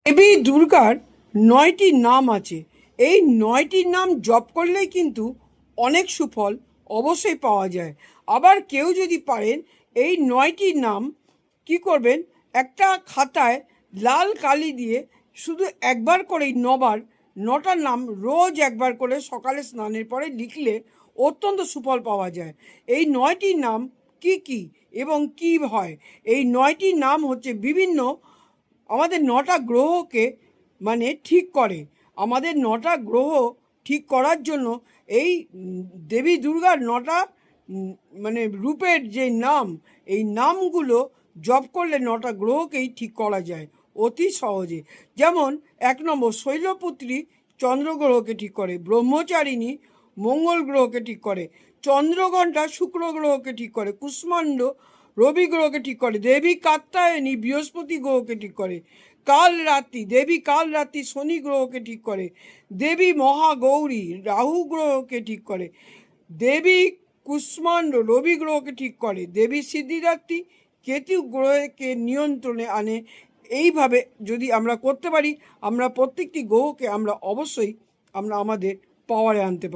দেবী দুর্গার ৯টি নাম আছে। এই ৯টি নাম জপ করলেই কিন্তু অনেক সুফল অবশ্যই পাওয়া যায়। আবার কেউ যদি পারেন এই ৯টি নাম কি করবেন, একটা খাতায় লাল কালি দিয়ে শুধু একবার করেই ৯বার ৯টা নাম রোজ একবার করে সকালে স্নানের পরে লিখলে অত্যন্ত সুফল পাওয়া যায়। এই ৯টি নাম কি কি এবং কি হয়? এই ৯টি নাম হচ্ছে বিভিন্ন আমাদের ৯টা গ্রহকে ঠিক করে। আমাদের ৯টা গ্রহ ঠিক করার জন্য এই দেবী দুর্গার 9টা রূপের যে নাম, এই নামগুলো জপ করলে 9টা গ্রহকেই ঠিক করা যায় অতি সহজে। যেমন ১ নম্বর শৈলপুত্রী চন্দ্র গ্রহকে ঠিক করে, ব্রহ্মচারিণী মঙ্গল গ্রহকে ঠিক করে, চন্দ্রঘণ্টা শুক্র গ্রহকে ঠিক করে, কুষ্মাণ্ড রবি গ্রহকে ঠিক করে, দেবী কাত্যায়নী বৃহস্পতি গ্রহকে ঠিক করে, দেবী কাল রাত্রি শনি গ্রহকে ঠিক করে, দেবী মহাগৌরী রাহু গ্রহকে ঠিক করে, দেবী কুষ্মাণ্ড রবি গ্রহকে ঠিক করে, দেবী সিদ্ধিদাত্রী কেতু গ্রহকে নিয়ন্ত্রণে আনে। এইভাবে যদি আমরা করতে পারি, আমরা প্রত্যেকটি গ্রহকে আমরা অবশ্যই আমাদের পাওয়ারে আনতে পারি।